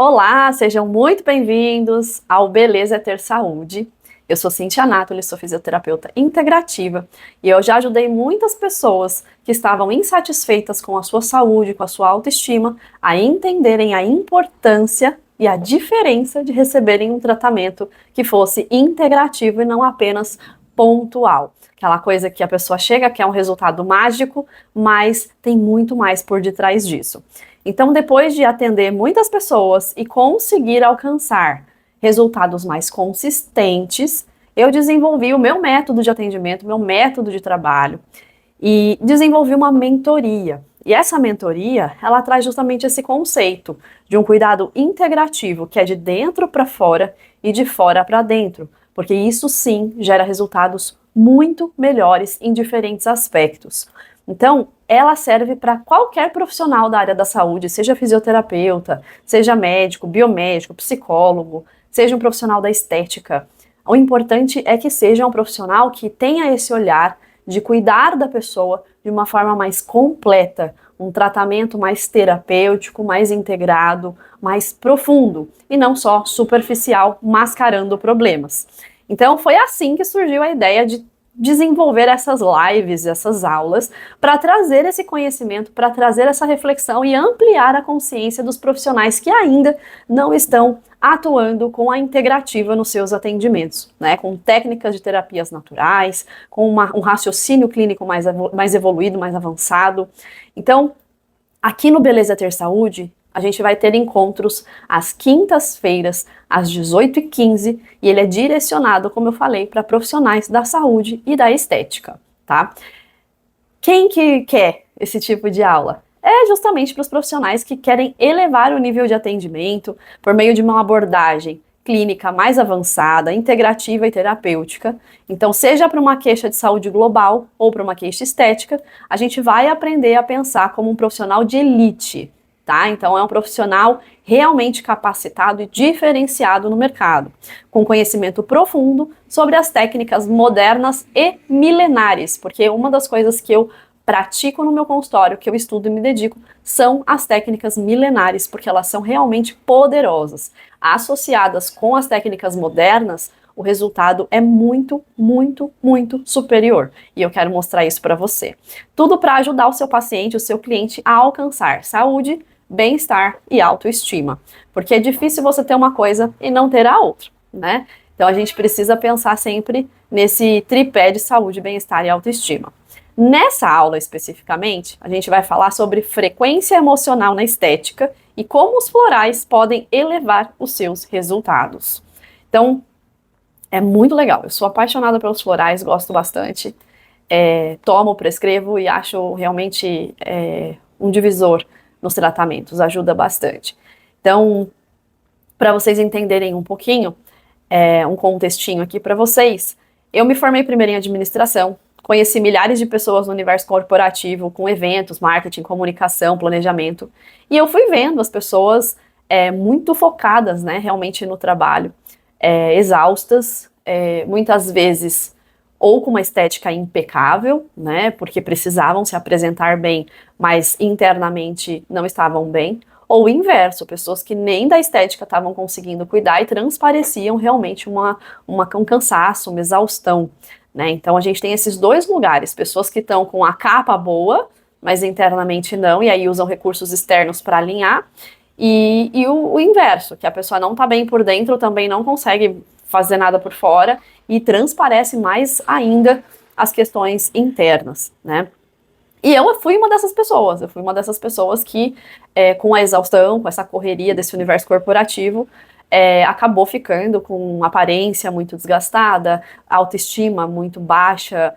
Olá, sejam muito bem-vindos ao Beleza é Ter Saúde. Eu sou Cintia Natoli, sou fisioterapeuta integrativa e eu já ajudei muitas pessoas que estavam insatisfeitas com a sua saúde, com a sua autoestima, a entenderem a importância e a diferença de receberem um tratamento que fosse integrativo e não apenas pontual. Aquela coisa que a pessoa chega, quer um resultado mágico, mas tem muito mais por detrás disso. Então, depois de atender muitas pessoas e conseguir alcançar resultados mais consistentes, eu desenvolvi o meu método de atendimento, meu método de trabalho e desenvolvi uma mentoria. E essa mentoria, ela traz justamente esse conceito de um cuidado integrativo, que é de dentro para fora e de fora para dentro, porque isso sim gera resultados muito melhores em diferentes aspectos. Então, ela serve para qualquer profissional da área da saúde, seja fisioterapeuta, seja médico, biomédico, psicólogo, seja um profissional da estética. O importante é que seja um profissional que tenha esse olhar de cuidar da pessoa de uma forma mais completa, um tratamento mais terapêutico, mais integrado, mais profundo, e não só superficial, mascarando problemas. Então, foi assim que surgiu a ideia de desenvolver essas lives, essas aulas, para trazer esse conhecimento, para trazer essa reflexão e ampliar a consciência dos profissionais que ainda não estão atuando com a integrativa nos seus atendimentos, né? Com técnicas de terapias naturais, com um raciocínio clínico mais evoluído, mais avançado. Então, aqui no Beleza Ter Saúde, a gente vai ter encontros às quintas-feiras, às 18h15, e ele é direcionado, como eu falei, para profissionais da saúde e da estética, tá? Quem que quer esse tipo de aula? É justamente para os profissionais que querem elevar o nível de atendimento por meio de uma abordagem clínica mais avançada, integrativa e terapêutica. Então, seja para uma queixa de saúde global ou para uma queixa estética, a gente vai aprender a pensar como um profissional de elite, tá? Então, é um profissional realmente capacitado e diferenciado no mercado, com conhecimento profundo sobre as técnicas modernas e milenares, porque uma das coisas que eu pratico no meu consultório, que eu estudo e me dedico, são as técnicas milenares, porque elas são realmente poderosas. Associadas com as técnicas modernas, o resultado é muito, muito, muito superior. E eu quero mostrar isso para você. Tudo para ajudar o seu paciente, o seu cliente a alcançar saúde, bem-estar e autoestima. Porque é difícil você ter uma coisa e não ter a outra, né? Então a gente precisa pensar sempre nesse tripé de saúde, bem-estar e autoestima. Nessa aula especificamente, a gente vai falar sobre frequência emocional na estética e como os florais podem elevar os seus resultados. Então, é muito legal. Eu sou apaixonada pelos florais, gosto bastante. Tomo, prescrevo e acho realmente um divisor nos tratamentos, ajuda bastante. Então, para vocês entenderem um pouquinho, um contextinho aqui para vocês, eu me formei primeiro em administração, conheci milhares de pessoas no universo corporativo, com eventos, marketing, comunicação, planejamento, e eu fui vendo as pessoas muito focadas, né, realmente no trabalho, exaustas, muitas vezes ou com uma estética impecável, né, porque precisavam se apresentar bem, mas internamente não estavam bem, ou o inverso, pessoas que nem da estética estavam conseguindo cuidar e transpareciam realmente um cansaço, uma exaustão, né? Então a gente tem esses dois lugares, pessoas que estão com a capa boa, mas internamente não, e aí usam recursos externos para alinhar, e o inverso, que a pessoa não está bem por dentro, também não consegue fazer nada por fora, e transparece mais ainda as questões internas, né? E eu fui uma dessas pessoas que, com a exaustão, com essa correria desse universo corporativo, acabou ficando com uma aparência muito desgastada, autoestima muito baixa,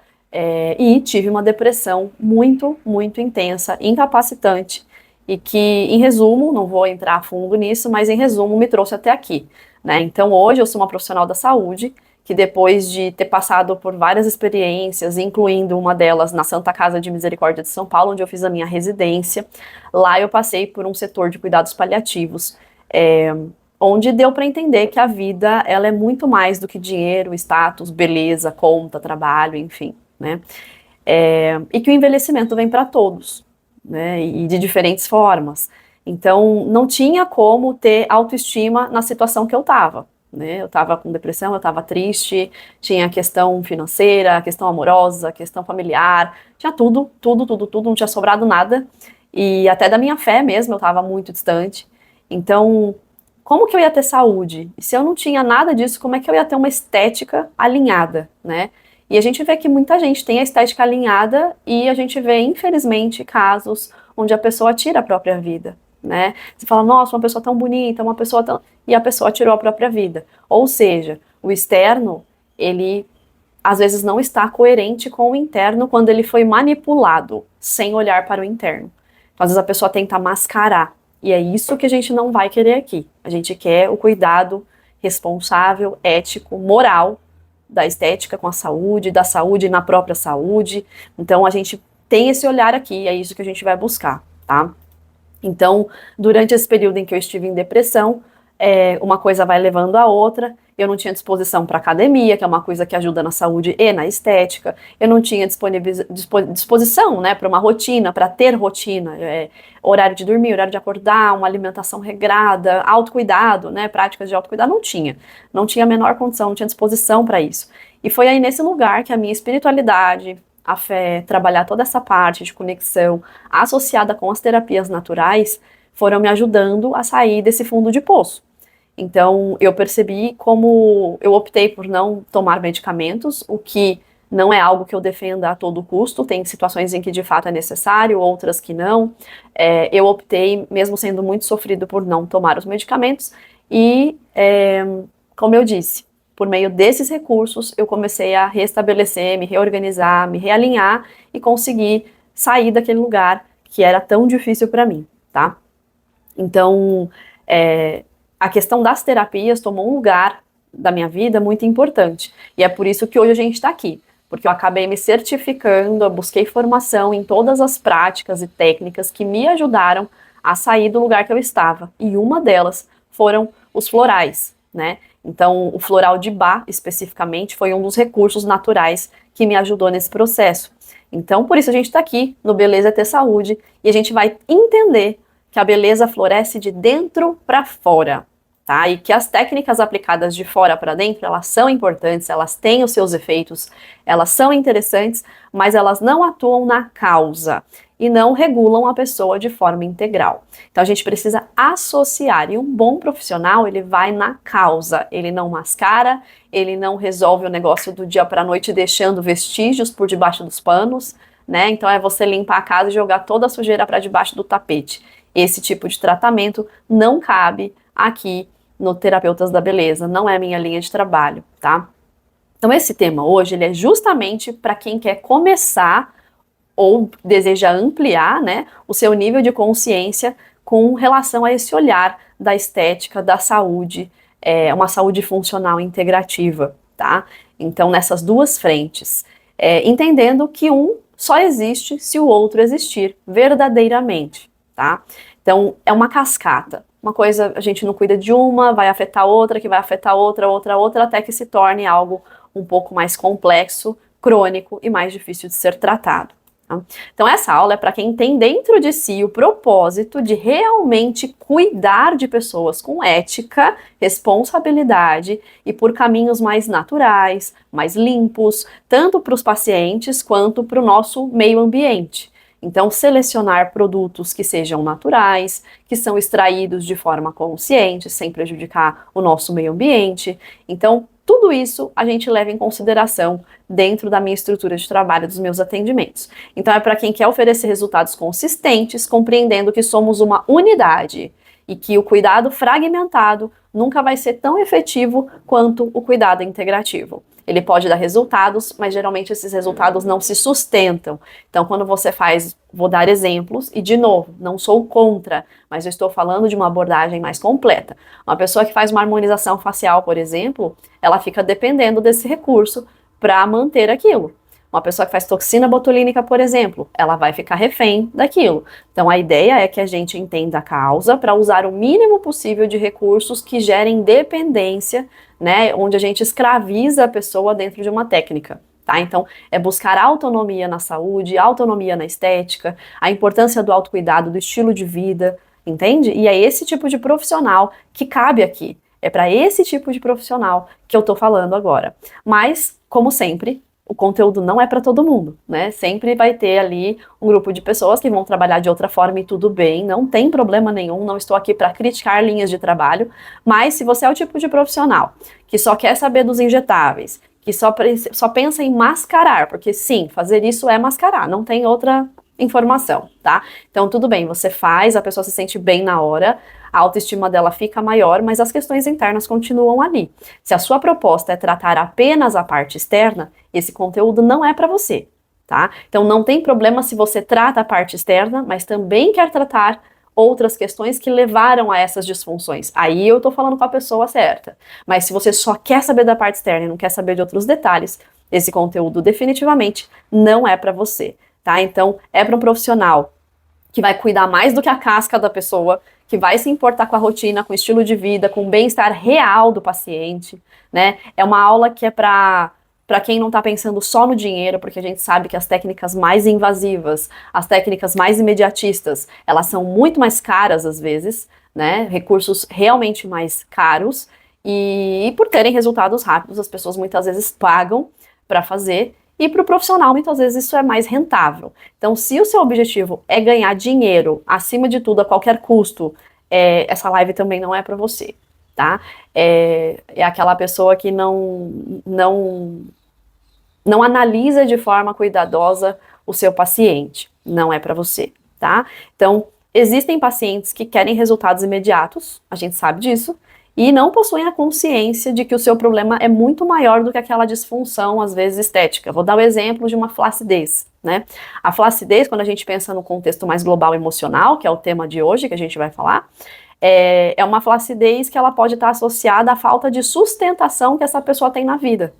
e tive uma depressão muito, muito intensa, incapacitante, e que, em resumo, não vou entrar a fundo nisso, mas em resumo me trouxe até aqui, né? Então hoje eu sou uma profissional da saúde, que depois de ter passado por várias experiências, incluindo uma delas na Santa Casa de Misericórdia de São Paulo, onde eu fiz a minha residência, lá eu passei por um setor de cuidados paliativos, onde deu para entender que a vida ela é muito mais do que dinheiro, status, beleza, conta, trabalho, enfim, né? E que o envelhecimento vem para todos, né? E de diferentes formas. Então, não tinha como ter autoestima na situação que eu estava, né? Eu estava com depressão, eu estava triste, tinha a questão financeira, a questão amorosa, a questão familiar, tinha tudo, tudo, tudo, tudo, não tinha sobrado nada. E até da minha fé mesmo, eu estava muito distante. Então, como que eu ia ter saúde? E se eu não tinha nada disso, como é que eu ia ter uma estética alinhada, né? E a gente vê que muita gente tem a estética alinhada e a gente vê, infelizmente, casos onde a pessoa tira a própria vida, né? Você fala, nossa, uma pessoa tão bonita, uma pessoa tão... E a pessoa tirou a própria vida. Ou seja, o externo, ele às vezes não está coerente com o interno quando ele foi manipulado, sem olhar para o interno. Então, às vezes a pessoa tenta mascarar. E é isso que a gente não vai querer aqui. A gente quer o cuidado responsável, ético, moral da estética com a saúde, da saúde na própria saúde. Então a gente tem esse olhar aqui, é isso que a gente vai buscar, tá? Então, durante esse período em que eu estive em depressão, uma coisa vai levando a outra. Eu não tinha disposição para academia, que é uma coisa que ajuda na saúde e na estética. Eu não tinha disposição, né, para uma rotina, para ter rotina, horário de dormir, horário de acordar, uma alimentação regrada, autocuidado, né, práticas de autocuidado. Não tinha. Não tinha a menor condição, não tinha disposição para isso. E foi aí nesse lugar que a minha espiritualidade, a fé, trabalhar toda essa parte de conexão associada com as terapias naturais, foram me ajudando a sair desse fundo de poço. Então, eu percebi como eu optei por não tomar medicamentos, o que não é algo que eu defenda a todo custo, tem situações em que de fato é necessário, outras que não. Eu optei, mesmo sendo muito sofrido, por não tomar os medicamentos e, como eu disse, por meio desses recursos, eu comecei a restabelecer, me reorganizar, me realinhar e conseguir sair daquele lugar que era tão difícil para mim, tá? Então, a questão das terapias tomou um lugar da minha vida muito importante. E é por isso que hoje a gente está aqui. Porque eu acabei me certificando, eu busquei formação em todas as práticas e técnicas que me ajudaram a sair do lugar que eu estava. E uma delas foram os florais, né? Então, o floral de Bach, especificamente, foi um dos recursos naturais que me ajudou nesse processo. Então, por isso a gente está aqui no Beleza é Ter Saúde e a gente vai entender que a beleza floresce de dentro para fora, tá? E que as técnicas aplicadas de fora para dentro, elas são importantes, elas têm os seus efeitos, elas são interessantes, mas elas não atuam na causa e não regulam a pessoa de forma integral. Então a gente precisa associar, e um bom profissional, ele vai na causa, ele não mascara, ele não resolve o negócio do dia para a noite deixando vestígios por debaixo dos panos, né? Então é você limpar a casa e jogar toda a sujeira para debaixo do tapete. Esse tipo de tratamento não cabe aqui no Terapeutas da Beleza, não é a minha linha de trabalho, tá? Então esse tema hoje, ele é justamente para quem quer começar ou deseja ampliar, né, o seu nível de consciência com relação a esse olhar da estética, da saúde, uma saúde funcional integrativa, tá? Então nessas duas frentes, entendendo que um só existe se o outro existir verdadeiramente, tá? Então é uma cascata. Uma coisa, a gente não cuida de uma, vai afetar outra, que vai afetar outra, até que se torne algo um pouco mais complexo, crônico e mais difícil de ser tratado. Tá? Então essa aula é para quem tem dentro de si o propósito de realmente cuidar de pessoas com ética, responsabilidade e por caminhos mais naturais, mais limpos, tanto para os pacientes quanto para o nosso meio ambiente. Então, selecionar produtos que sejam naturais, que são extraídos de forma consciente, sem prejudicar o nosso meio ambiente. Então, tudo isso a gente leva em consideração dentro da minha estrutura de trabalho, dos meus atendimentos. Então, é para quem quer oferecer resultados consistentes, compreendendo que somos uma unidade e que o cuidado fragmentado nunca vai ser tão efetivo quanto o cuidado integrativo. Ele pode dar resultados, mas geralmente esses resultados não se sustentam. Então, quando você faz, vou dar exemplos, e de novo, não sou contra, mas eu estou falando de uma abordagem mais completa. Uma pessoa que faz uma harmonização facial, por exemplo, ela fica dependendo desse recurso para manter aquilo. Uma pessoa que faz toxina botulínica, por exemplo, ela vai ficar refém daquilo. Então a ideia é que a gente entenda a causa para usar o mínimo possível de recursos que gerem dependência, né, onde a gente escraviza a pessoa dentro de uma técnica. Tá? Então, é buscar autonomia na saúde, autonomia na estética, a importância do autocuidado, do estilo de vida, entende? E é esse tipo de profissional que cabe aqui. É para esse tipo de profissional que eu tô falando agora. Mas, como sempre, o conteúdo não é para todo mundo, né? Sempre vai ter ali um grupo de pessoas que vão trabalhar de outra forma e tudo bem, não tem problema nenhum, não estou aqui para criticar linhas de trabalho, mas se você é o tipo de profissional que só quer saber dos injetáveis, que só pensa em mascarar, porque sim, fazer isso é mascarar, não tem outra informação, tá? Então tudo bem, você faz, a pessoa se sente bem na hora, a autoestima dela fica maior, mas as questões internas continuam ali. Se a sua proposta é tratar apenas a parte externa, esse conteúdo não é para você, tá? Então não tem problema se você trata a parte externa, mas também quer tratar outras questões que levaram a essas disfunções. Aí eu tô falando com a pessoa certa. Mas se você só quer saber da parte externa e não quer saber de outros detalhes, esse conteúdo definitivamente não é para você, tá? Então é para um profissional que vai cuidar mais do que a casca da pessoa, que vai se importar com a rotina, com o estilo de vida, com o bem-estar real do paciente, né? É uma aula que é para quem não está pensando só no dinheiro, porque a gente sabe que as técnicas mais invasivas, as técnicas mais imediatistas, elas são muito mais caras às vezes, né? Recursos realmente mais caros, e por terem resultados rápidos, as pessoas muitas vezes pagam para fazer, e para o profissional, muitas vezes, isso é mais rentável. Então, se o seu objetivo é ganhar dinheiro, acima de tudo, a qualquer custo, essa live também não é para você, tá? É aquela pessoa que não analisa de forma cuidadosa o seu paciente. Não é para você, tá? Então, existem pacientes que querem resultados imediatos, a gente sabe disso, e não possuem a consciência de que o seu problema é muito maior do que aquela disfunção, às vezes, estética. Vou dar o exemplo de uma flacidez, né? A flacidez, quando a gente pensa no contexto mais global emocional, que é o tema de hoje, que a gente vai falar, é uma flacidez que ela pode estar associada à falta de sustentação que essa pessoa tem na vida.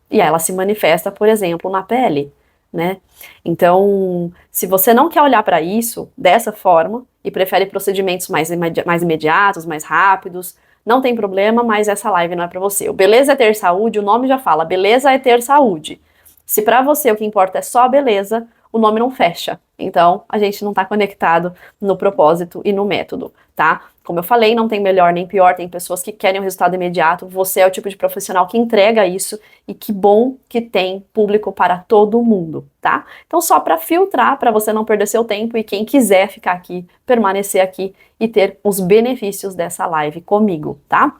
E ela se manifesta, por exemplo, na pele, né? Então, se você não quer olhar para isso dessa forma e prefere procedimentos mais imediatos, mais rápidos, não tem problema, mas essa live não é para você. O Beleza é Ter Saúde, o nome já fala, beleza é ter saúde. Se para você o que importa é só a beleza, o nome não fecha. Então, a gente não está conectado no propósito e no método, tá? Como eu falei, não tem melhor nem pior, tem pessoas que querem um resultado imediato, você é o tipo de profissional que entrega isso, e que bom que tem público para todo mundo, tá? Então, só para filtrar, para você não perder seu tempo, e quem quiser ficar aqui, permanecer aqui e ter os benefícios dessa live comigo, tá?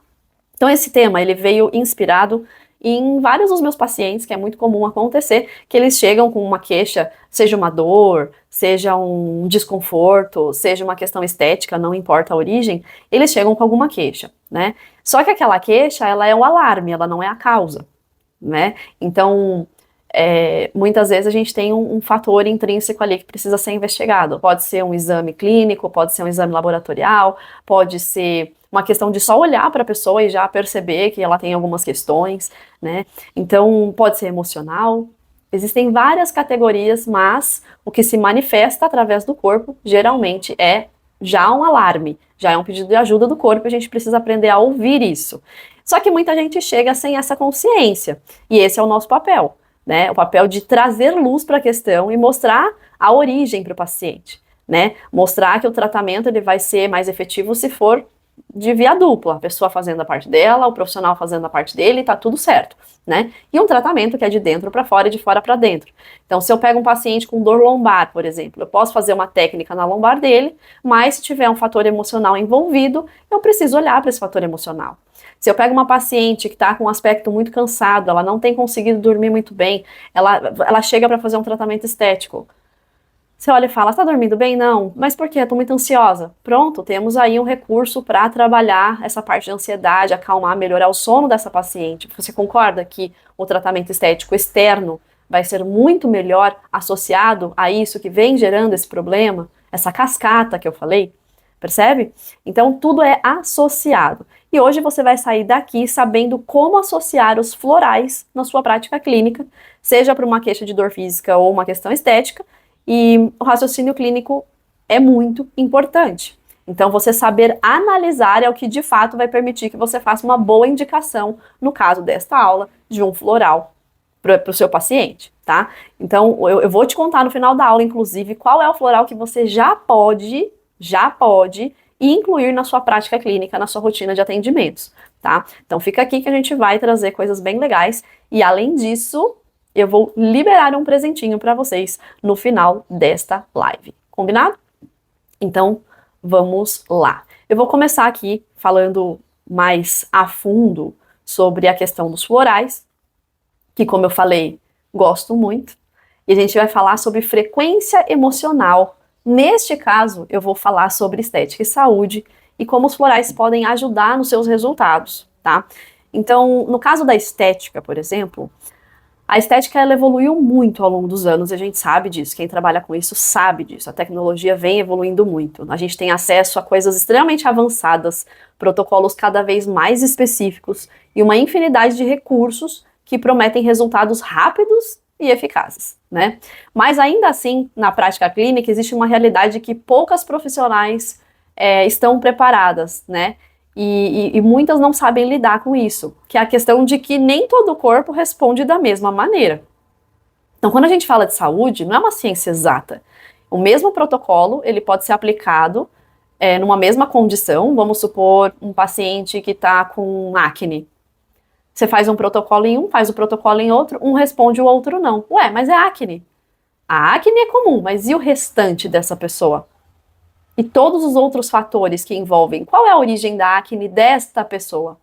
Então, esse tema, ele veio inspirado em vários dos meus pacientes, que é muito comum acontecer, que eles chegam com uma queixa, seja uma dor, seja um desconforto, seja uma questão estética, não importa a origem, eles chegam com alguma queixa, né? Só que aquela queixa, ela é um alarme, ela não é a causa, né? Então, muitas vezes a gente tem um fator intrínseco ali que precisa ser investigado. Pode ser um exame clínico, pode ser um exame laboratorial, pode ser uma questão de só olhar para a pessoa e já perceber que ela tem algumas questões, né? Então, pode ser emocional. Existem várias categorias, mas o que se manifesta através do corpo, geralmente, é já um alarme, já é um pedido de ajuda do corpo, e a gente precisa aprender a ouvir isso. Só que muita gente chega sem essa consciência, e esse é o nosso papel, né? O papel de trazer luz para a questão e mostrar a origem para o paciente, né? Mostrar que o tratamento ele vai ser mais efetivo se for de via dupla, a pessoa fazendo a parte dela, o profissional fazendo a parte dele, tá tudo certo, né? E um tratamento que é de dentro para fora e de fora para dentro. Então, se eu pego um paciente com dor lombar, por exemplo, eu posso fazer uma técnica na lombar dele, mas se tiver um fator emocional envolvido, eu preciso olhar para esse fator emocional. Se eu pego uma paciente que está com um aspecto muito cansado, ela não tem conseguido dormir muito bem, ela chega para fazer um tratamento estético. Você olha e fala, está dormindo bem? Não. Mas por quê? Estou muito ansiosa. Pronto, temos aí um recurso para trabalhar essa parte de ansiedade, acalmar, melhorar o sono dessa paciente. Você concorda que o tratamento estético externo vai ser muito melhor associado a isso que vem gerando esse problema? Essa cascata que eu falei? Percebe? Então, tudo é associado. E hoje você vai sair daqui sabendo como associar os florais na sua prática clínica, seja para uma queixa de dor física ou uma questão estética, e o raciocínio clínico é muito importante. Então, você saber analisar é o que de fato vai permitir que você faça uma boa indicação, no caso desta aula, de um floral para o seu paciente, tá? Então, eu vou te contar no final da aula, inclusive, qual é o floral que você já pode já pode incluir na sua prática clínica, na sua rotina de atendimentos, tá? Então fica aqui que a gente vai trazer coisas bem legais e além disso, eu vou liberar um presentinho para vocês no final desta live. Combinado? Então, vamos lá. Eu vou começar aqui falando mais a fundo sobre a questão dos florais, que como eu falei, gosto muito. E a gente vai falar sobre frequência emocional. Neste caso, eu vou falar sobre estética e saúde e como os florais podem ajudar nos seus resultados, tá? Então, no caso da estética, por exemplo, a estética ela evoluiu muito ao longo dos anos, e a gente sabe disso, quem trabalha com isso sabe disso, a tecnologia vem evoluindo muito, a gente tem acesso a coisas extremamente avançadas, protocolos cada vez mais específicos e uma infinidade de recursos que prometem resultados rápidos e eficazes, né? Mas ainda assim, na prática clínica, existe uma realidade que poucas profissionais estão preparadas, né? E muitas não sabem lidar com isso, que é a questão de que nem todo o corpo responde da mesma maneira. Então, quando a gente fala de saúde, não é uma ciência exata. O mesmo protocolo, ele pode ser aplicado numa mesma condição, vamos supor um paciente que está com acne. Você faz um protocolo em um, faz o protocolo em outro, um responde, o outro não. Ué, mas é acne. A acne é comum, mas e o restante dessa pessoa? E todos os outros fatores que envolvem qual é a origem da acne desta pessoa.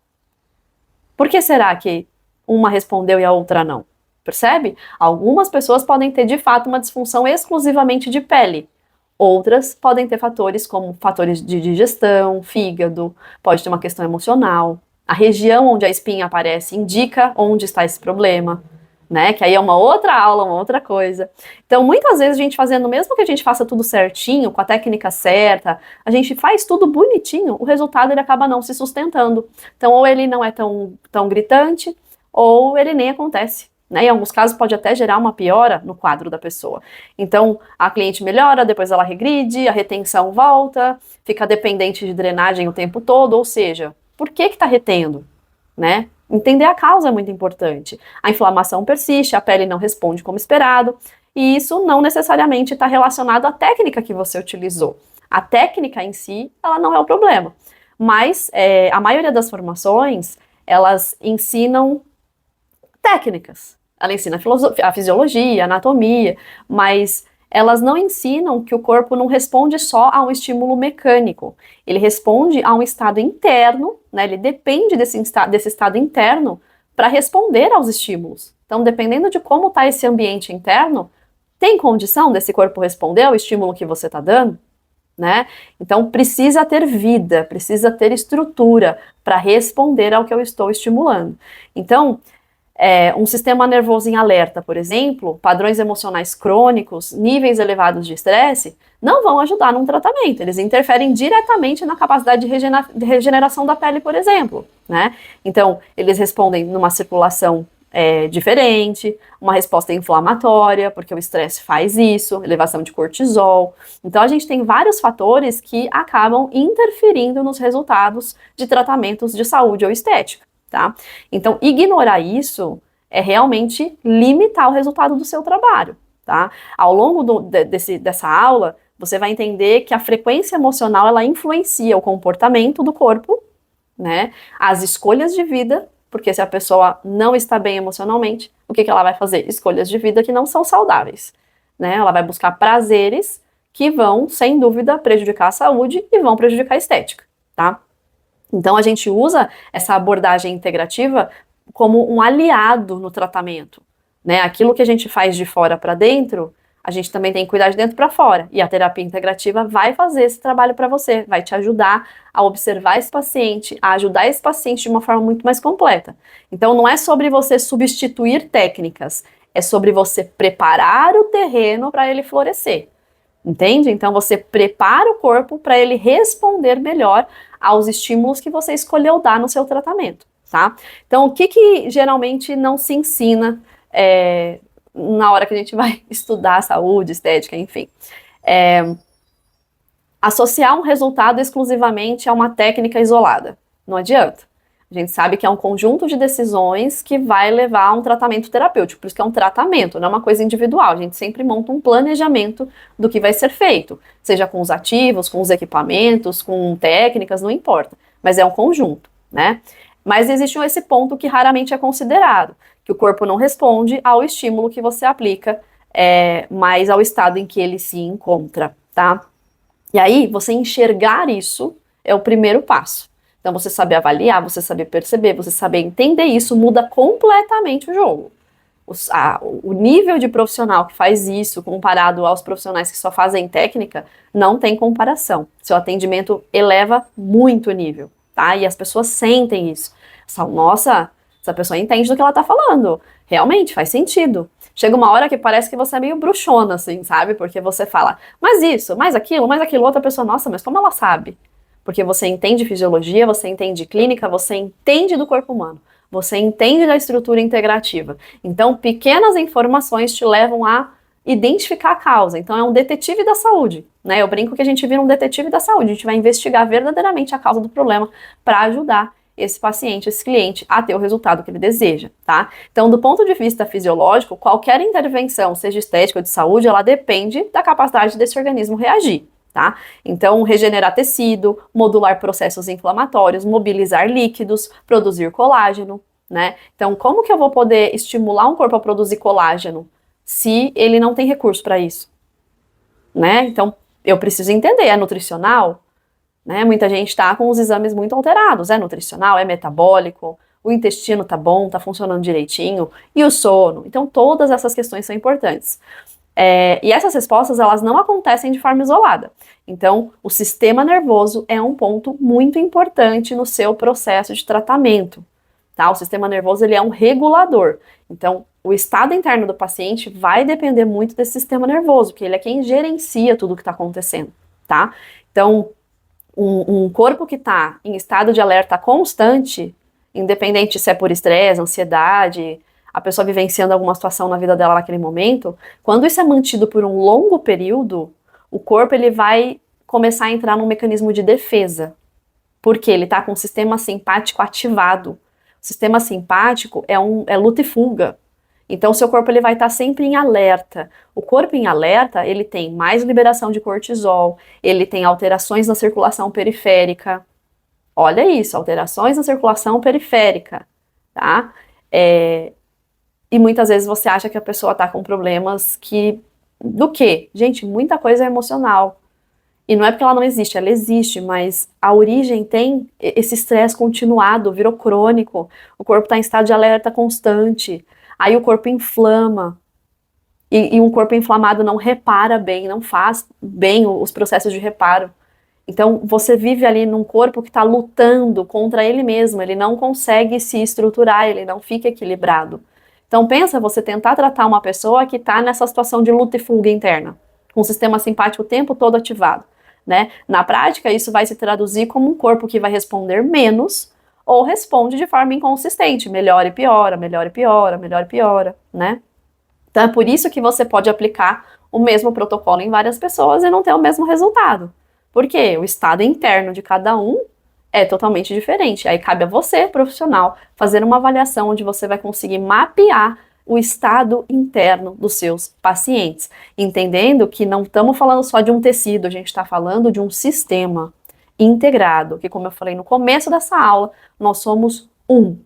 Por que será que uma respondeu e a outra não? Percebe? Algumas pessoas podem ter de fato uma disfunção exclusivamente de pele. Outras podem ter fatores como fatores de digestão, fígado, pode ter uma questão emocional. A região onde a espinha aparece indica onde está esse problema. Né? Que aí é uma outra aula, uma outra coisa. Então, muitas vezes a gente fazendo, mesmo que a gente faça tudo certinho, com a técnica certa, a gente faz tudo bonitinho, o resultado ele acaba não se sustentando. Então, ou ele não é tão gritante, ou ele nem acontece. Né? Em alguns casos pode até gerar uma piora no quadro da pessoa. Então, a cliente melhora, depois ela regride, a retenção volta, fica dependente de drenagem o tempo todo, ou seja, por que está retendo? Né? Entender a causa é muito importante. A inflamação persiste, a pele não responde como esperado, e isso não necessariamente está relacionado à técnica que você utilizou. A técnica em si, ela não é o problema. Mas a maioria das formações, elas ensinam técnicas. Ela ensina a fisiologia, a anatomia, mas elas não ensinam que o corpo não responde só a um estímulo mecânico. Ele responde a um estado interno, né? Ele depende desse estado interno para responder aos estímulos. Então, dependendo de como está esse ambiente interno, tem condição desse corpo responder ao estímulo que você está dando? Né? Então, precisa ter vida, precisa ter estrutura para responder ao que eu estou estimulando. Então, um sistema nervoso em alerta, por exemplo, padrões emocionais crônicos, níveis elevados de estresse, não vão ajudar num tratamento. Eles interferem diretamente na capacidade de regeneração da pele, por exemplo. Né? Então, eles respondem numa circulação diferente, uma resposta inflamatória, porque o estresse faz isso, elevação de cortisol. Então, a gente tem vários fatores que acabam interferindo nos resultados de tratamentos de saúde ou estética. Tá? Então, ignorar isso é realmente limitar o resultado do seu trabalho. Tá? Ao longo dessa aula, você vai entender que a frequência emocional ela influencia o comportamento do corpo, né? As escolhas de vida, porque se a pessoa não está bem emocionalmente, o que ela vai fazer? Escolhas de vida que não são saudáveis. Né? Ela vai buscar prazeres que vão, sem dúvida, prejudicar a saúde e vão prejudicar a estética. Tá? Então, a gente usa essa abordagem integrativa como um aliado no tratamento, né? Aquilo que a gente faz de fora para dentro, a gente também tem que cuidar de dentro para fora. E a terapia integrativa vai fazer esse trabalho para você, vai te ajudar a observar esse paciente, a ajudar esse paciente de uma forma muito mais completa. Então, não é sobre você substituir técnicas, é sobre você preparar o terreno para ele florescer. Entende? Então você prepara o corpo para ele responder melhor aos estímulos que você escolheu dar no seu tratamento, tá? Então o que geralmente não se ensina na hora que a gente vai estudar saúde, estética, enfim. Associar um resultado exclusivamente a uma técnica isolada. Não adianta. A gente sabe que é um conjunto de decisões que vai levar a um tratamento terapêutico, por isso que é um tratamento, não é uma coisa individual. A gente sempre monta um planejamento do que vai ser feito, seja com os ativos, com os equipamentos, com técnicas, não importa, mas é um conjunto, né? Mas existe esse ponto que raramente é considerado, que o corpo não responde ao estímulo que você aplica, mas ao estado em que ele se encontra, tá? E aí, você enxergar isso é o primeiro passo. Então, você saber avaliar, você saber perceber, você saber entender isso, muda completamente o jogo. O nível de profissional que faz isso, comparado aos profissionais que só fazem técnica, não tem comparação. Seu atendimento eleva muito o nível, tá? E as pessoas sentem isso. Nossa, essa pessoa entende do que ela tá falando. Realmente, faz sentido. Chega uma hora que parece que você é meio bruxona, assim, sabe? Porque você fala, mas isso, mais aquilo, outra pessoa, nossa, mas como ela sabe? Porque você entende fisiologia, você entende clínica, você entende do corpo humano, você entende da estrutura integrativa. Então, pequenas informações te levam a identificar a causa. Então, é um detetive da saúde, né? Eu brinco que a gente vira um detetive da saúde, a gente vai investigar verdadeiramente a causa do problema para ajudar esse paciente, esse cliente, a ter o resultado que ele deseja, tá? Então, do ponto de vista fisiológico, qualquer intervenção, seja estética ou de saúde, ela depende da capacidade desse organismo reagir. Tá? Então, regenerar tecido, modular processos inflamatórios, mobilizar líquidos, produzir colágeno, né? Então, como que eu vou poder estimular um corpo a produzir colágeno se ele não tem recurso para isso? Né? Então, eu preciso entender, é nutricional? Né? Muita gente está com os exames muito alterados, é nutricional, é metabólico, o intestino tá bom, tá funcionando direitinho, e o sono? Então, todas essas questões são importantes. E essas respostas, elas não acontecem de forma isolada. Então, o sistema nervoso é um ponto muito importante no seu processo de tratamento, tá? O sistema nervoso, ele é um regulador. Então, o estado interno do paciente vai depender muito desse sistema nervoso, que ele é quem gerencia tudo o que está acontecendo, tá? Então, um corpo que está em estado de alerta constante, independente se é por estresse, ansiedade, a pessoa vivenciando alguma situação na vida dela naquele momento, quando isso é mantido por um longo período, o corpo ele vai começar a entrar num mecanismo de defesa, porque ele está com o sistema simpático ativado. O sistema simpático é luta e fuga. Então, o seu corpo ele vai estar sempre em alerta. O corpo em alerta, ele tem mais liberação de cortisol, ele tem alterações na circulação periférica. Olha isso, alterações na circulação periférica, tá? E muitas vezes você acha que a pessoa tá com problemas do quê? Gente, muita coisa é emocional. E não é porque ela não existe, ela existe, mas a origem tem esse estresse continuado, virou crônico, o corpo tá em estado de alerta constante, aí o corpo inflama, e um corpo inflamado não repara bem, não faz bem os processos de reparo. Então, você vive ali num corpo que está lutando contra ele mesmo, ele não consegue se estruturar, ele não fica equilibrado. Então, pensa você tentar tratar uma pessoa que está nessa situação de luta e fuga interna, com o sistema simpático o tempo todo ativado, né? Na prática, isso vai se traduzir como um corpo que vai responder menos ou responde de forma inconsistente, melhora e piora, melhora e piora, melhora e piora, né? Então, é por isso que você pode aplicar o mesmo protocolo em várias pessoas e não ter o mesmo resultado. Porque o estado interno de cada um é totalmente diferente. Aí cabe a você, profissional, fazer uma avaliação onde você vai conseguir mapear o estado interno dos seus pacientes, entendendo que não estamos falando só de um tecido, a gente está falando de um sistema integrado, que como eu falei no começo dessa aula, nós somos um.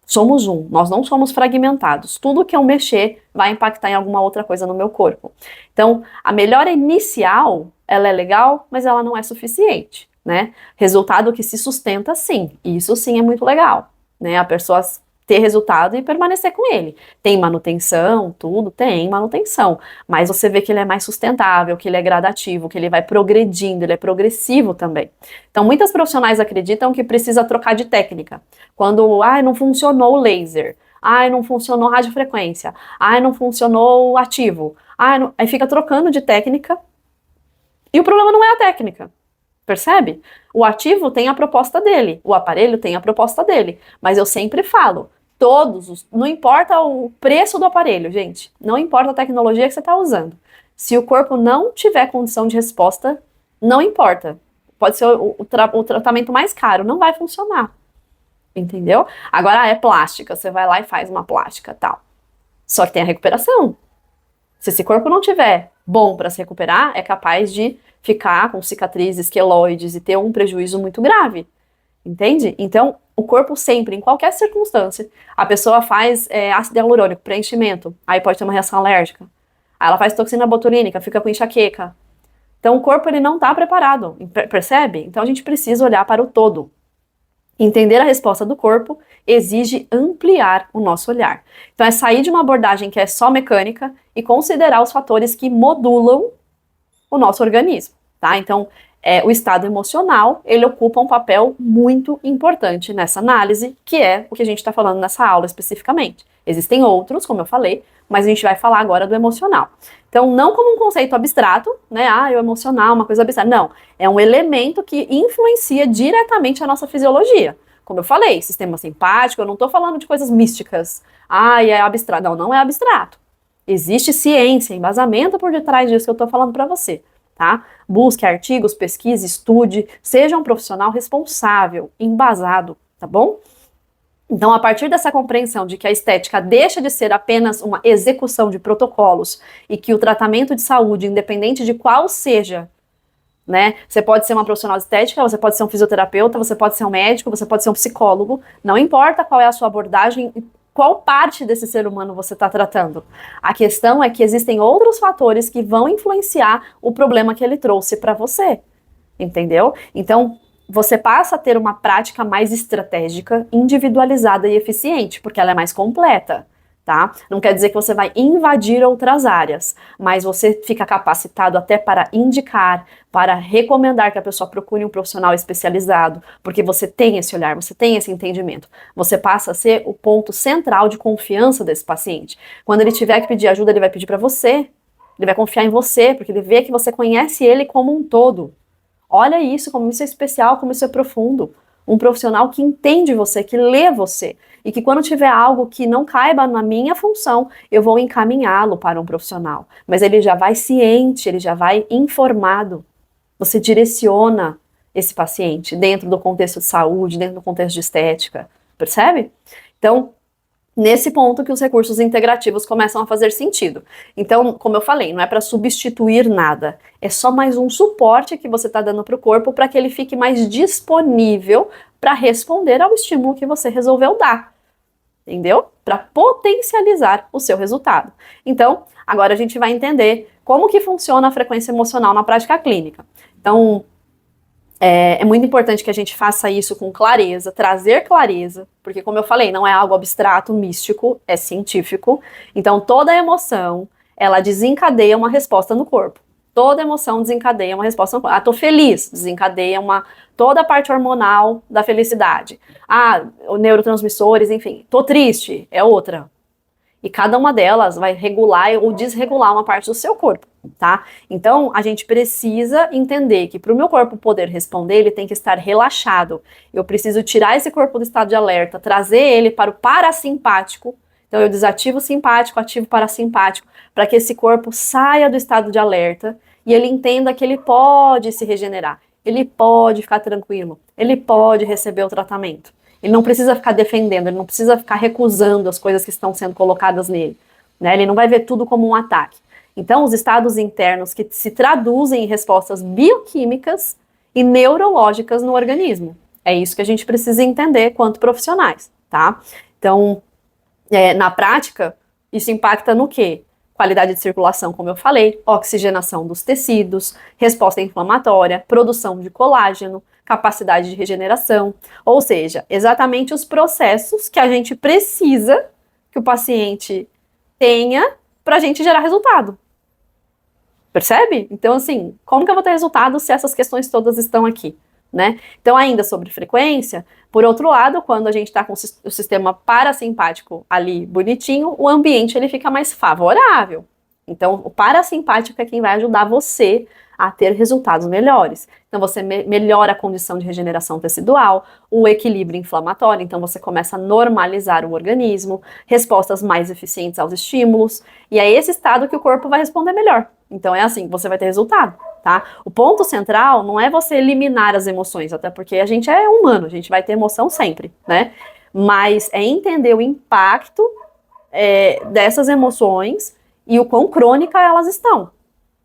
Somos um, nós não somos fragmentados. Tudo que eu mexer vai impactar em alguma outra coisa no meu corpo. Então, a melhora inicial, ela é legal, mas ela não é suficiente, né? Resultado que se sustenta, sim. Isso sim é muito legal, né? A pessoa ter resultado e permanecer com ele. Tem manutenção, tudo, tem manutenção. Mas você vê que ele é mais sustentável, que ele é gradativo, que ele vai progredindo, ele é progressivo também. Então, muitas profissionais acreditam que precisa trocar de técnica. Quando, não funcionou o laser, não funcionou a radiofrequência, não funcionou o ativo, aí fica trocando de técnica e o problema não é a técnica, percebe? O ativo tem a proposta dele, o aparelho tem a proposta dele, mas eu sempre falo, não importa o preço do aparelho, gente, não importa a tecnologia que você está usando, se o corpo não tiver condição de resposta, não importa, pode ser o tratamento mais caro, não vai funcionar. entendeu? Agora é plástica, você vai lá e faz uma plástica, tal. Só que tem a recuperação. Se esse corpo não tiver bom para se recuperar, é capaz de ficar com cicatrizes, queloides e ter um prejuízo muito grave, entende? Então, o corpo sempre, em qualquer circunstância, a pessoa faz ácido hialurônico, preenchimento, aí pode ter uma reação alérgica. Aí ela faz toxina botulínica, fica com enxaqueca. Então, o corpo ele não está preparado, percebe? Então, a gente precisa olhar para o todo. Entender a resposta do corpo exige ampliar o nosso olhar. Então, é sair de uma abordagem que é só mecânica e considerar os fatores que modulam o nosso organismo, tá? Então, o estado emocional, ele ocupa um papel muito importante nessa análise, que é o que a gente está falando nessa aula especificamente. Existem outros, como eu falei, mas a gente vai falar agora do emocional. Então, não como um conceito abstrato, né? O emocional, uma coisa abstrata. Não, é um elemento que influencia diretamente a nossa fisiologia. Como eu falei, sistema simpático, eu não estou falando de coisas místicas. É abstrato. Não, não é abstrato. Existe ciência, embasamento por detrás disso que eu estou falando para você, tá? Busque artigos, pesquise, estude, seja um profissional responsável, embasado, tá bom? Então, a partir dessa compreensão de que a estética deixa de ser apenas uma execução de protocolos e que o tratamento de saúde, independente de qual seja, né? Você pode ser uma profissional de estética, você pode ser um fisioterapeuta, você pode ser um médico, você pode ser um psicólogo, não importa qual é a sua abordagem, qual parte desse ser humano você está tratando. A questão é que existem outros fatores que vão influenciar o problema que ele trouxe para você, entendeu? Então, você passa a ter uma prática mais estratégica, individualizada e eficiente, porque ela é mais completa, tá? Não quer dizer que você vai invadir outras áreas, mas você fica capacitado até para indicar, para recomendar que a pessoa procure um profissional especializado, porque você tem esse olhar, você tem esse entendimento. Você passa a ser o ponto central de confiança desse paciente. Quando ele tiver que pedir ajuda, ele vai pedir para você. Ele vai confiar em você, porque ele vê que você conhece ele como um todo. Olha isso, como isso é especial, como isso é profundo. Um profissional que entende você, que lê você. E que quando tiver algo que não caiba na minha função, eu vou encaminhá-lo para um profissional. Mas ele já vai ciente, ele já vai informado. Você direciona esse paciente dentro do contexto de saúde, dentro do contexto de estética. Percebe? Então, nesse ponto que os recursos integrativos começam a fazer sentido. Então, como eu falei, não é para substituir nada, é só mais um suporte que você está dando para o corpo para que ele fique mais disponível para responder ao estímulo que você resolveu dar, entendeu? Para potencializar o seu resultado. Então, agora a gente vai entender como que funciona a frequência emocional na prática clínica. Então, é muito importante que a gente faça isso com clareza, trazer clareza, porque como eu falei, não é algo abstrato, místico, é científico. Então toda emoção, ela desencadeia uma resposta no corpo. Toda emoção desencadeia uma resposta no corpo. Tô feliz, desencadeia toda a parte hormonal da felicidade. Neurotransmissores, enfim. Tô triste, é outra. E cada uma delas vai regular ou desregular uma parte do seu corpo, tá? Então, a gente precisa entender que para o meu corpo poder responder, ele tem que estar relaxado. Eu preciso tirar esse corpo do estado de alerta, trazer ele para o parasimpático. Então, eu desativo o simpático, ativo o parasimpático, para que esse corpo saia do estado de alerta e ele entenda que ele pode se regenerar, ele pode ficar tranquilo, ele pode receber o tratamento. Ele não precisa ficar defendendo, ele não precisa ficar recusando as coisas que estão sendo colocadas nele, né? Ele não vai ver tudo como um ataque. Então, os estados internos que se traduzem em respostas bioquímicas e neurológicas no organismo. É isso que a gente precisa entender quanto profissionais, tá? Então, na prática, isso impacta no quê? Qualidade de circulação, como eu falei, oxigenação dos tecidos, resposta inflamatória, produção de colágeno, capacidade de regeneração, ou seja, exatamente os processos que a gente precisa que o paciente tenha para a gente gerar resultado. Percebe? Então, assim, como que eu vou ter resultado se essas questões todas estão aqui, né? Então, ainda sobre frequência, por outro lado, quando a gente está com o sistema parasimpático ali bonitinho, o ambiente ele fica mais favorável. Então, o parasimpático é quem vai ajudar você a ter resultados melhores. Então, você melhora a condição de regeneração tecidual, o equilíbrio inflamatório, então você começa a normalizar o organismo, respostas mais eficientes aos estímulos, e é esse estado que o corpo vai responder melhor. Então é assim, você vai ter resultado, tá? O ponto central não é você eliminar as emoções, até porque a gente é humano, a gente vai ter emoção sempre, né? Mas é entender o impacto dessas emoções e o quão crônica elas estão.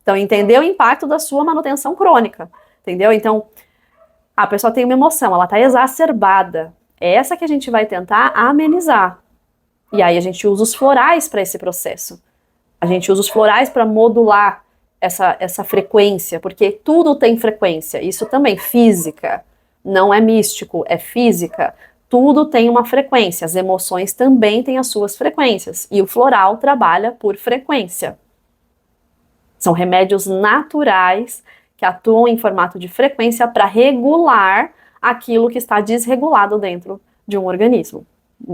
Então, entender o impacto da sua manutenção crônica, entendeu? Então, a pessoa tem uma emoção, ela está exacerbada. É essa que a gente vai tentar amenizar. E aí a gente usa os florais para esse processo. A gente usa os florais para modular essa frequência, porque tudo tem frequência. Isso também, física. Não é místico, é física. Tudo tem uma frequência. As emoções também têm as suas frequências. E o floral trabalha por frequência. São remédios naturais que atuam em formato de frequência para regular aquilo que está desregulado dentro de um organismo,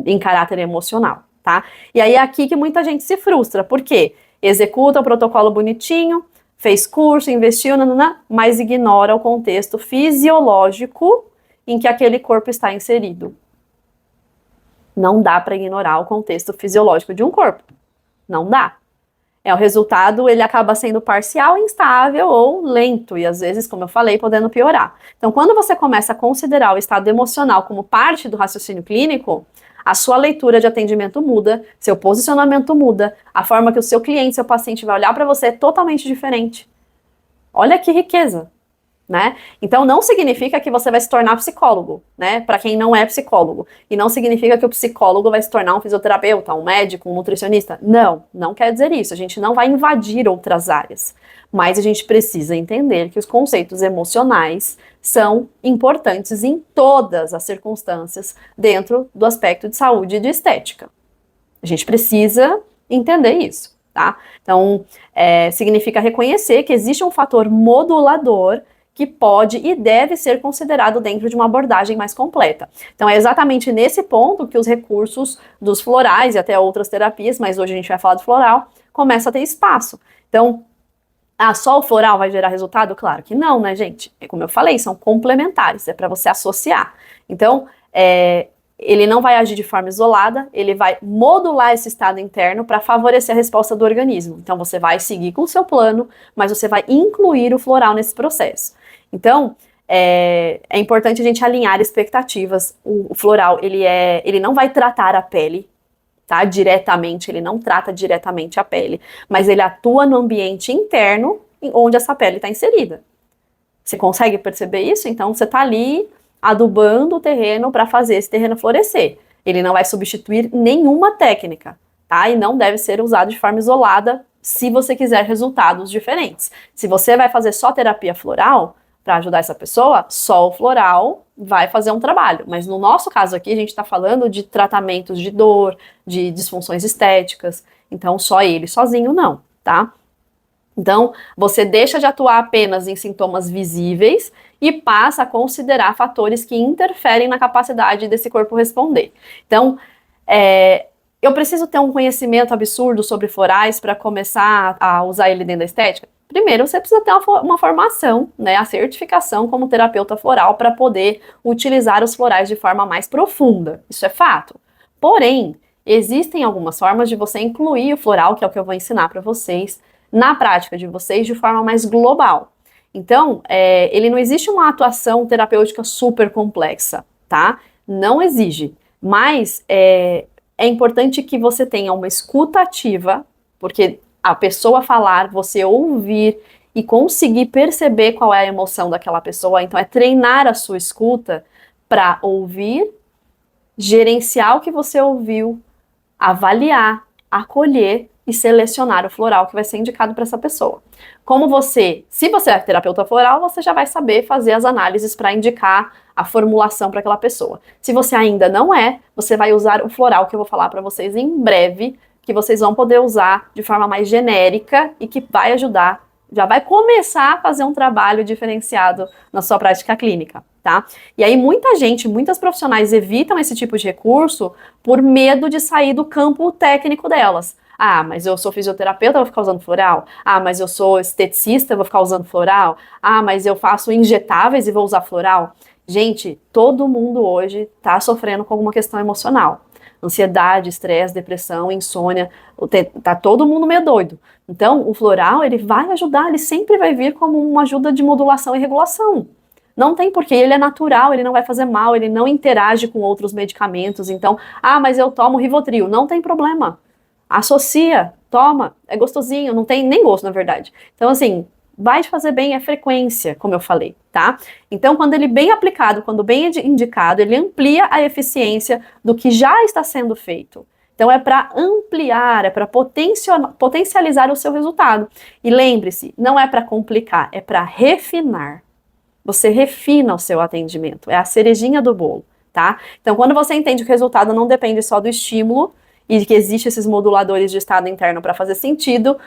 em caráter emocional, tá? E aí é aqui que muita gente se frustra, por quê? Executa o protocolo bonitinho, fez curso, investiu, mas ignora o contexto fisiológico em que aquele corpo está inserido. Não dá para ignorar o contexto fisiológico de um corpo. Não dá. O resultado, ele acaba sendo parcial, instável ou lento, e às vezes, como eu falei, podendo piorar. Então, quando você começa a considerar o estado emocional como parte do raciocínio clínico, a sua leitura de atendimento muda, seu posicionamento muda, a forma que o seu cliente, seu paciente vai olhar para você é totalmente diferente. Olha que riqueza, né? Então não significa que você vai se tornar psicólogo, né? Para quem não é psicólogo. E não significa que o psicólogo vai se tornar um fisioterapeuta, um médico, um nutricionista. Não, não quer dizer isso. A gente não vai invadir outras áreas. Mas a gente precisa entender que os conceitos emocionais são importantes em todas as circunstâncias dentro do aspecto de saúde e de estética. A gente precisa entender isso, tá? Então, significa reconhecer que existe um fator modulador que pode e deve ser considerado dentro de uma abordagem mais completa. Então é exatamente nesse ponto que os recursos dos florais e até outras terapias, mas hoje a gente vai falar do floral, começa a ter espaço. Então, só o floral vai gerar resultado? Claro que não, né, gente? Como eu falei, são complementares, é para você associar. Então, ele não vai agir de forma isolada, ele vai modular esse estado interno para favorecer a resposta do organismo. Então, você vai seguir com o seu plano, mas você vai incluir o floral nesse processo. Então, é importante a gente alinhar expectativas. O floral, ele não vai tratar a pele, tá? Diretamente, ele não trata diretamente a pele, mas ele atua no ambiente interno onde essa pele está inserida. Você consegue perceber isso? Então, você está ali adubando o terreno para fazer esse terreno florescer. Ele não vai substituir nenhuma técnica, tá? E não deve ser usado de forma isolada se você quiser resultados diferentes. Se você vai fazer só terapia floral para ajudar essa pessoa, só o floral vai fazer um trabalho. Mas no nosso caso aqui, a gente está falando de tratamentos de dor, de disfunções estéticas. Então, só ele sozinho não, tá? Então, você deixa de atuar apenas em sintomas visíveis e passa a considerar fatores que interferem na capacidade desse corpo responder. Então, eu preciso ter um conhecimento absurdo sobre florais para começar a usar ele dentro da estética? Primeiro, você precisa ter uma formação, né, a certificação como terapeuta floral para poder utilizar os florais de forma mais profunda. Isso é fato. Porém, existem algumas formas de você incluir o floral, que é o que eu vou ensinar para vocês, na prática de vocês de forma mais global. Então, ele não existe uma atuação terapêutica super complexa, tá? Não exige. Mas é importante que você tenha uma escuta ativa, porque a pessoa falar, você ouvir e conseguir perceber qual é a emoção daquela pessoa. Então, é treinar a sua escuta para ouvir, gerenciar o que você ouviu, avaliar, acolher e selecionar o floral que vai ser indicado para essa pessoa. Se você é terapeuta floral, você já vai saber fazer as análises para indicar a formulação para aquela pessoa. Se você ainda não é, você vai usar o floral que eu vou falar para vocês em breve, que vocês vão poder usar de forma mais genérica e que vai ajudar, já vai começar a fazer um trabalho diferenciado na sua prática clínica, tá? E aí muitas profissionais evitam esse tipo de recurso por medo de sair do campo técnico delas. Mas eu sou fisioterapeuta, eu vou ficar usando floral. Mas eu sou esteticista, eu vou ficar usando floral. Mas eu faço injetáveis e vou usar floral. Gente, todo mundo hoje está sofrendo com alguma questão emocional. ansiedade, estresse, depressão, insônia, tá todo mundo meio doido. Então, o floral, ele vai ajudar, ele sempre vai vir como uma ajuda de modulação e regulação. Não tem porquê, ele é natural, ele não vai fazer mal, ele não interage com outros medicamentos. Então, mas eu tomo Rivotril, não tem problema. Associa, toma, é gostosinho, não tem nem gosto, na verdade. Então, assim, vai te fazer bem, é frequência, como eu falei, tá? Então, quando ele bem aplicado, quando bem indicado, ele amplia a eficiência do que já está sendo feito. Então, é para ampliar, é para potencializar o seu resultado. E lembre-se, não é para complicar, é para refinar. Você refina o seu atendimento, é a cerejinha do bolo, tá? Então, quando você entende que o resultado não depende só do estímulo e que existem esses moduladores de estado interno para fazer sentido,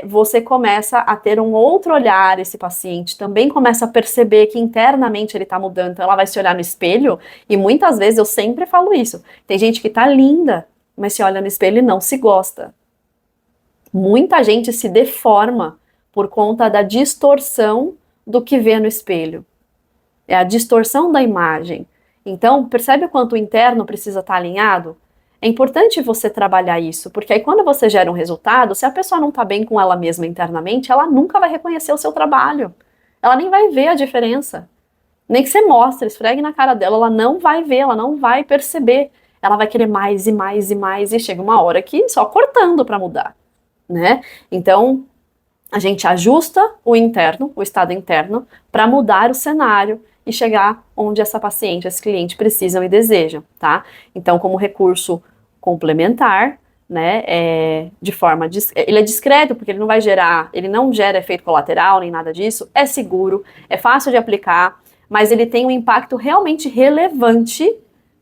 você começa a ter um outro olhar, esse paciente também começa a perceber que internamente ele tá mudando, então ela vai se olhar no espelho, e muitas vezes eu sempre falo isso, tem gente que tá linda, mas se olha no espelho e não se gosta. Muita gente se deforma por conta da distorção do que vê no espelho. É a distorção da imagem. Então, percebe o quanto o interno precisa estar alinhado? É importante você trabalhar isso, porque aí quando você gera um resultado, se a pessoa não está bem com ela mesma internamente, ela nunca vai reconhecer o seu trabalho. Ela nem vai ver a diferença. Nem que você mostre, esfregue na cara dela, ela não vai ver, ela não vai perceber. Ela vai querer mais e mais e mais, e chega uma hora que só cortando para mudar, né? Então, a gente ajusta o interno, o estado interno, para mudar o cenário e chegar onde essa paciente, esse cliente precisam e desejam, tá? Então, como recurso complementar, né, de forma, ele é discreto porque ele não vai gerar, ele não gera efeito colateral nem nada disso, é seguro, é fácil de aplicar, mas ele tem um impacto realmente relevante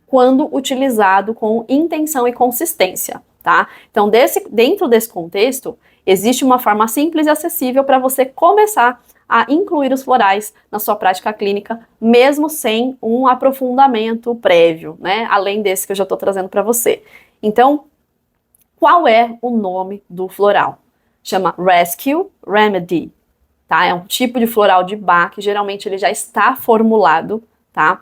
quando utilizado com intenção e consistência, tá? Então, dentro desse contexto, existe uma forma simples e acessível para você começar a incluir os florais na sua prática clínica, mesmo sem um aprofundamento prévio, né? Além desse que eu já estou trazendo para você. Então, qual é o nome do floral? Chama Rescue Remedy, tá? É um tipo de floral de Bach, que geralmente ele já está formulado, tá?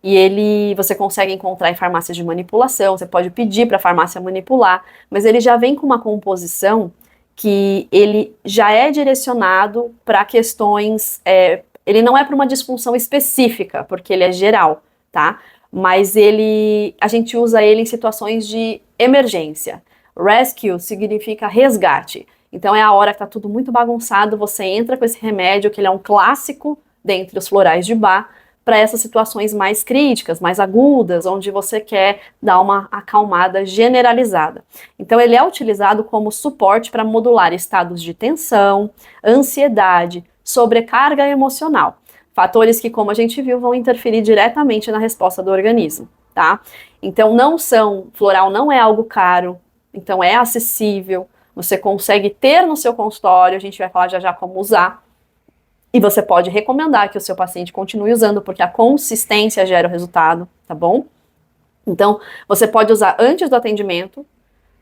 E você consegue encontrar em farmácias de manipulação, você pode pedir para a farmácia manipular, mas ele já vem com uma composição que ele já é direcionado para questões, ele não é para uma disfunção específica, porque ele é geral, tá? Mas a gente usa ele em situações de emergência. Rescue significa resgate. Então é a hora que tá tudo muito bagunçado, você entra com esse remédio, que ele é um clássico dentre os florais de Bach, para essas situações mais críticas, mais agudas, onde você quer dar uma acalmada generalizada. Então, ele é utilizado como suporte para modular estados de tensão, ansiedade, sobrecarga emocional. Fatores que, como a gente viu, vão interferir diretamente na resposta do organismo, tá? Então, floral não é algo caro, então é acessível, você consegue ter no seu consultório, a gente vai falar já já como usar. E você pode recomendar que o seu paciente continue usando, porque a consistência gera o resultado, tá bom? Então, você pode usar antes do atendimento,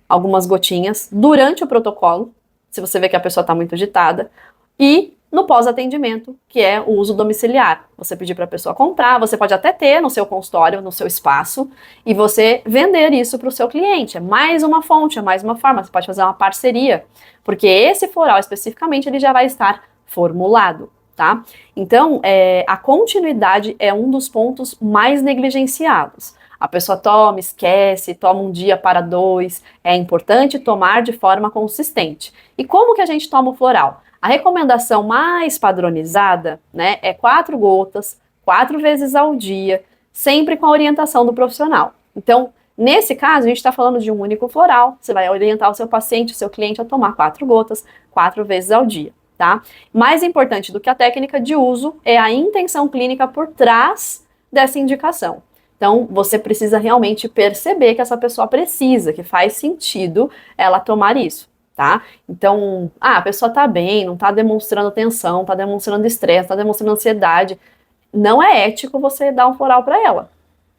algumas gotinhas, durante o protocolo, se você vê que a pessoa está muito agitada, e no pós-atendimento, que é o uso domiciliar. Você pedir para a pessoa comprar, você pode até ter no seu consultório, no seu espaço, e você vender isso para o seu cliente. É mais uma fonte, é mais uma forma, você pode fazer uma parceria, porque esse floral especificamente, ele já vai estar formulado. Tá? Então, a continuidade é um dos pontos mais negligenciados. A pessoa toma, esquece, toma um dia para dois. É importante tomar de forma consistente. E como que a gente toma o floral? A recomendação mais padronizada, né, é 4 gotas, 4 vezes ao dia, sempre com a orientação do profissional. Então, nesse caso, a gente está falando de um único floral. Você vai orientar o seu paciente, o seu cliente a tomar 4 gotas, 4 vezes ao dia. Tá? Mais importante do que a técnica de uso é a intenção clínica por trás dessa indicação. Então, você precisa realmente perceber que essa pessoa precisa, que faz sentido ela tomar isso, tá? Então, a pessoa tá bem, não tá demonstrando tensão, tá demonstrando estresse, tá demonstrando ansiedade. Não é ético você dar um floral para ela,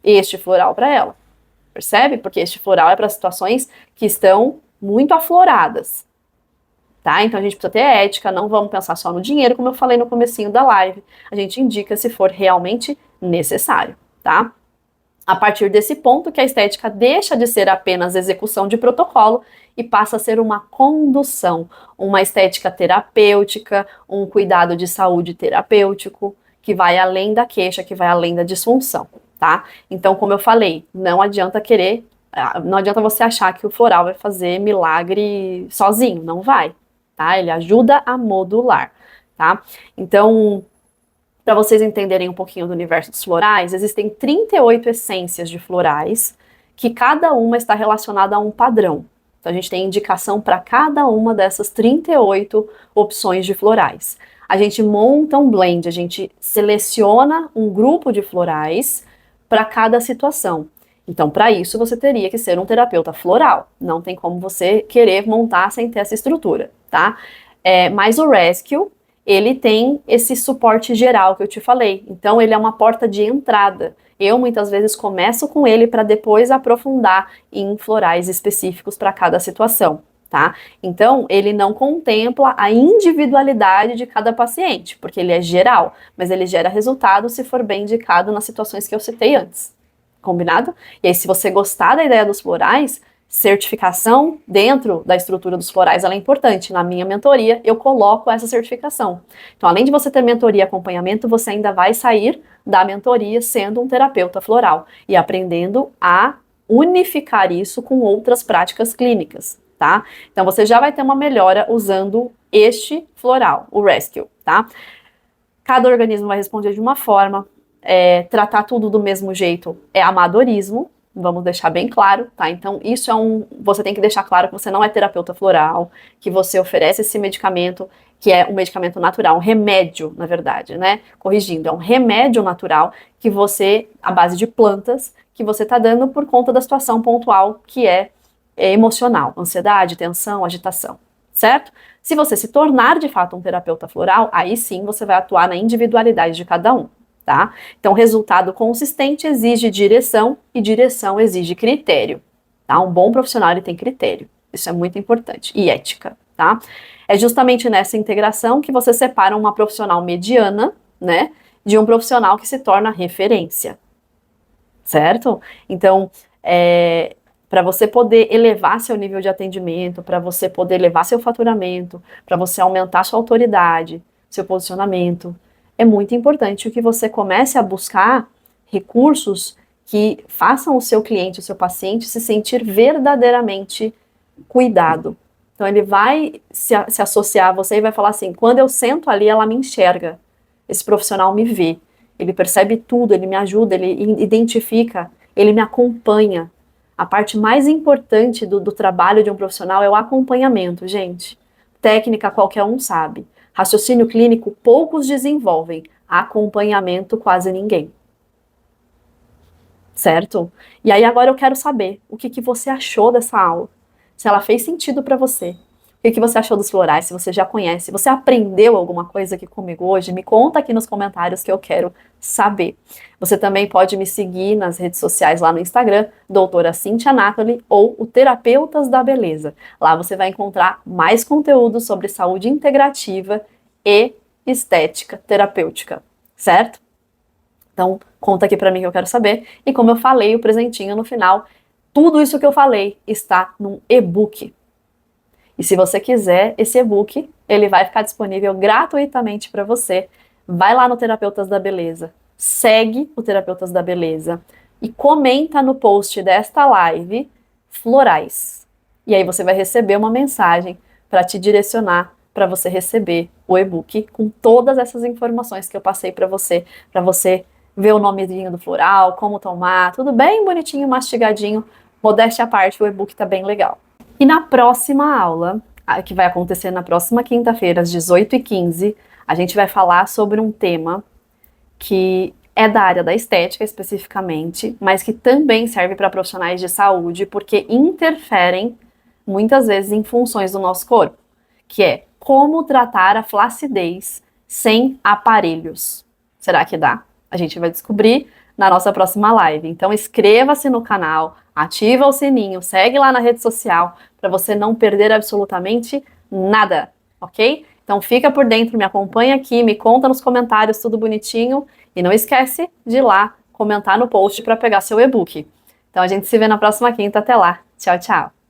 este floral para ela, percebe? Porque este floral é para situações que estão muito afloradas. Tá? Então a gente precisa ter ética, não vamos pensar só no dinheiro, como eu falei no comecinho da live. A gente indica se for realmente necessário, tá? A partir desse ponto que a estética deixa de ser apenas execução de protocolo e passa a ser uma condução, uma estética terapêutica, um cuidado de saúde terapêutico, que vai além da queixa, que vai além da disfunção, tá? Então, como eu falei, não adianta você achar que o floral vai fazer milagre sozinho, não vai, tá? Ele ajuda a modular, tá? Então, para vocês entenderem um pouquinho do universo dos florais, existem 38 essências de florais, que cada uma está relacionada a um padrão. Então a gente tem indicação para cada uma dessas 38 opções de florais. A gente monta um blend, a gente seleciona um grupo de florais para cada situação. Então, para isso, você teria que ser um terapeuta floral. Não tem como você querer montar sem ter essa estrutura, tá? Mas o Rescue, ele tem esse suporte geral que eu te falei. Então, ele é uma porta de entrada. Eu, muitas vezes, começo com ele para depois aprofundar em florais específicos para cada situação, tá? Então, ele não contempla a individualidade de cada paciente, porque ele é geral, mas ele gera resultado se for bem indicado nas situações que eu citei antes. Combinado? E aí, se você gostar da ideia dos florais, certificação dentro da estrutura dos florais, ela é importante. Na minha mentoria, eu coloco essa certificação. Então, além de você ter mentoria e acompanhamento, você ainda vai sair da mentoria sendo um terapeuta floral e aprendendo a unificar isso com outras práticas clínicas, tá? Então, você já vai ter uma melhora usando este floral, o Rescue, tá? Cada organismo vai responder de uma forma. Tratar tudo do mesmo jeito é amadorismo, vamos deixar bem claro, tá? Então, isso você tem que deixar claro que você não é terapeuta floral, que você oferece esse medicamento, que é um medicamento natural, um remédio, na verdade, né? Corrigindo, é um remédio natural que você, à base de plantas, que você tá dando por conta da situação pontual que é emocional, ansiedade, tensão, agitação, certo? Se você se tornar, de fato, um terapeuta floral, aí sim você vai atuar na individualidade de cada um. Tá? Então, resultado consistente exige direção e direção exige critério. Tá? Um bom profissional ele tem critério. Isso é muito importante. E ética. Tá? É justamente nessa integração que você separa uma profissional mediana, né, de um profissional que se torna referência. Certo? Então, para você poder elevar seu nível de atendimento, para você poder elevar seu faturamento, para você aumentar sua autoridade, seu posicionamento, é muito importante que você comece a buscar recursos que façam o seu cliente, o seu paciente, se sentir verdadeiramente cuidado. Então, ele vai se associar a você e vai falar assim, quando eu sento ali, ela me enxerga. Esse profissional me vê. Ele percebe tudo, ele me ajuda, ele identifica, ele me acompanha. A parte mais importante do trabalho de um profissional é o acompanhamento, gente. Técnica qualquer um sabe. Raciocínio clínico poucos desenvolvem, acompanhamento quase ninguém. Certo? E aí agora eu quero saber o que você achou dessa aula. Se ela fez sentido para você. O que você achou dos florais, se você já conhece, se você aprendeu alguma coisa aqui comigo hoje, me conta aqui nos comentários que eu quero saber. Você também pode me seguir nas redes sociais lá no Instagram, doutora Cíntia Nathalie ou o Terapeutas da Beleza. Lá você vai encontrar mais conteúdo sobre saúde integrativa e estética terapêutica, certo? Então, conta aqui pra mim que eu quero saber. E como eu falei, o presentinho no final, tudo isso que eu falei está num e-book. E se você quiser esse e-book, ele vai ficar disponível gratuitamente para você. Vai lá no Terapeutas da Beleza, segue o Terapeutas da Beleza e comenta no post desta live florais. E aí você vai receber uma mensagem para te direcionar para você receber o e-book com todas essas informações que eu passei para você ver o nomezinho do floral, como tomar, tudo bem bonitinho, mastigadinho. Modéstia à parte, o e-book tá bem legal. E na próxima aula, que vai acontecer na próxima quinta-feira, às 18h15, a gente vai falar sobre um tema que é da área da estética especificamente, mas que também serve para profissionais de saúde, porque interferem muitas vezes em funções do nosso corpo, que é como tratar a flacidez sem aparelhos. Será que dá? A gente vai descobrir na nossa próxima live. Então inscreva-se no canal, ativa o sininho, segue lá na rede social para você não perder absolutamente nada, ok? Então fica por dentro, me acompanha aqui, me conta nos comentários tudo bonitinho e não esquece de ir lá comentar no post para pegar seu e-book. Então a gente se vê na próxima quinta. Até lá. Tchau, tchau.